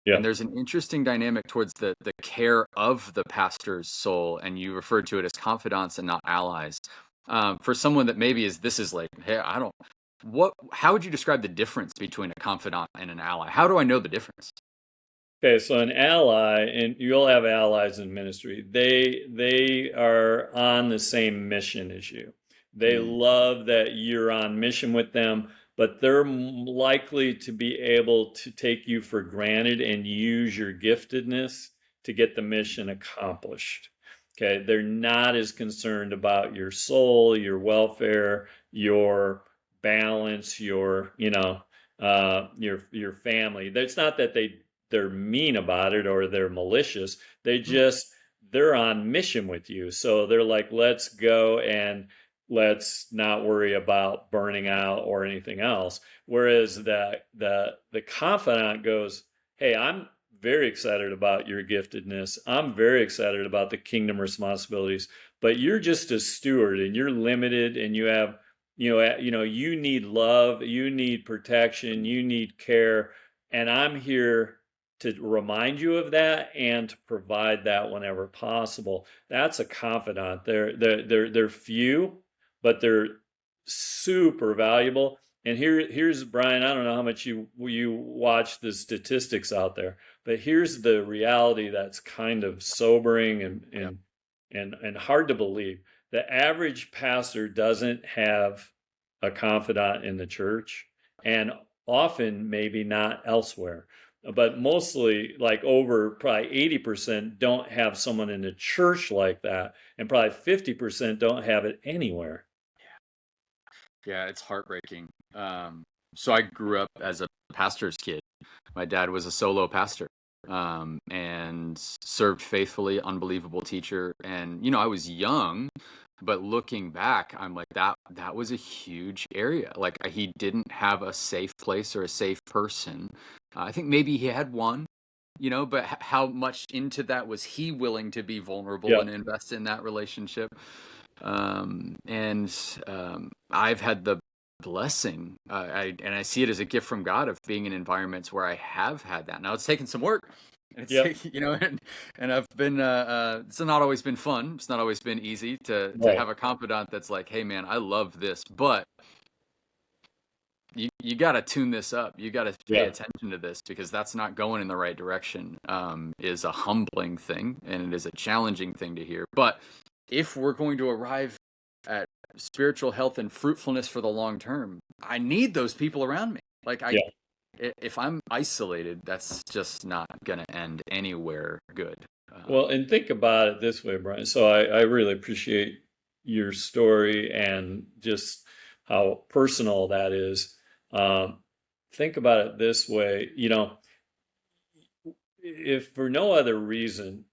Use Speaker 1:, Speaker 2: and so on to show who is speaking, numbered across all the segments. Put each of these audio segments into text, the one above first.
Speaker 1: Yeah.
Speaker 2: And there's an interesting dynamic towards the care of the pastor's soul, and you referred to it as confidants and not allies. For someone that maybe this is like, hey, I don't, how would you describe the difference between a confidant and an ally? How do I know the difference?
Speaker 1: Okay, so an ally, and you'll have allies in ministry. They are on the same mission as you. They
Speaker 2: Mm,
Speaker 1: love that you're on mission with them, but they're likely to be able to take you for granted and use your giftedness to get the mission accomplished. Okay, they're not as concerned about your soul, your welfare, your balance, your family. It's not that they're mean about it or they're malicious.
Speaker 2: mm,
Speaker 1: They're on mission with you. So they're like, let's go and let's not worry about burning out or anything else. Whereas the confidant goes, hey, I'm very excited about your giftedness. I'm very excited about the kingdom responsibilities, but you're just a steward and you're limited and you need love, you need protection, you need care, and I'm here to remind you of that and to provide that whenever possible. That's a confidant. They're few, but they're super valuable. And here's Brian. I don't know how much you watch the statistics out there, but here's the reality that's kind of sobering
Speaker 2: yeah.
Speaker 1: and hard to believe. The average pastor doesn't have a confidant in the church, and often maybe not elsewhere, but mostly like over probably 80% don't have someone in the church like that, and probably 50% don't have it anywhere.
Speaker 2: Yeah, it's heartbreaking. So I grew up as a pastor's kid. My dad was a solo pastor, and served faithfully, unbelievable teacher. And I was young, but looking back, I'm like that was a huge area. Like he didn't have a safe place or a safe person. I think maybe he had one, but how much into that was he willing to be vulnerable
Speaker 1: Yeah,
Speaker 2: and invest in that relationship? And I've had the blessing, I see it as a gift from God of being in environments where I have had that. Now it's taken some work, and
Speaker 1: yeah,
Speaker 2: and I've been it's not always been fun. It's not always been easy to
Speaker 1: right.
Speaker 2: have a confidant that's like, hey man, I love this, but you got to tune this up. You got to pay
Speaker 1: Yeah,
Speaker 2: attention to this because that's not going in the right direction. Is a humbling thing and it is a challenging thing to hear. But if we're going to arrive at spiritual health and fruitfulness for the long term, I need those people around me. Like
Speaker 1: yeah.
Speaker 2: if I'm isolated, that's just not gonna end anywhere good.
Speaker 1: Well, and think about it this way, Brian. So I really appreciate your story and just how personal that is. Um, think about it this way, if for no other reason,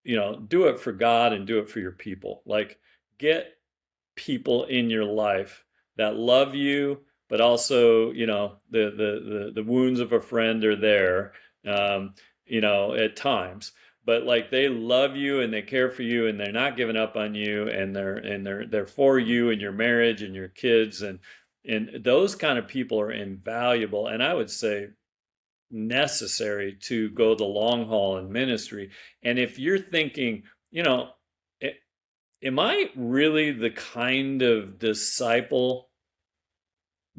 Speaker 1: do it for God and do it for your people. Like, get people in your life that love you, but also, the wounds of a friend are there, at times. But like they love you and they care for you and they're not giving up on you and they're for you and your marriage and your kids and those kind of people are invaluable. And I would say necessary to go the long haul in ministry. And if you're thinking, you know, am I really the kind of disciple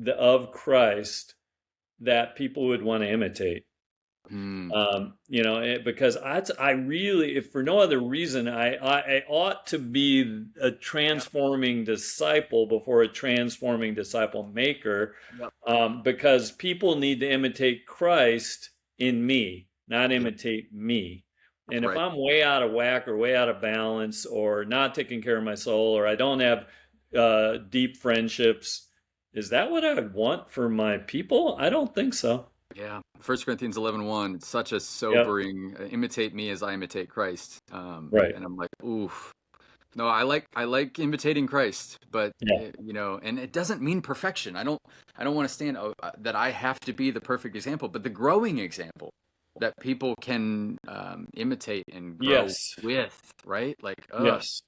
Speaker 1: of Christ that people would want to imitate?
Speaker 2: Mm,
Speaker 1: Because I really, if for no other reason, I ought to be a
Speaker 2: yep,
Speaker 1: transforming disciple before a transforming disciple maker,
Speaker 2: yep,
Speaker 1: because people need to imitate Christ in me, not
Speaker 2: yep.
Speaker 1: imitate me. And if
Speaker 2: Right.
Speaker 1: I'm way out of whack or way out of balance or not taking care of my soul or I don't have deep friendships, is that what I would want for my people? I don't think so.
Speaker 2: Yeah. 1 Corinthians 11:1. It's such a
Speaker 1: Yep.
Speaker 2: sobering imitate me as I imitate Christ.
Speaker 1: Right.
Speaker 2: And I'm like, oof. No, I like imitating Christ, but
Speaker 1: Yeah.
Speaker 2: and it doesn't mean perfection. I don't want to stand that I have to be the perfect example, but the growing example that people can imitate and grow
Speaker 1: Yes.
Speaker 2: with, right? Like,
Speaker 1: Yes.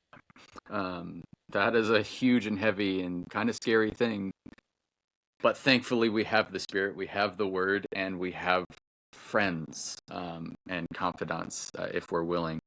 Speaker 2: that is a huge and heavy and kind of scary thing. But thankfully, we have the Spirit, we have the Word, and we have friends and confidants if we're willing.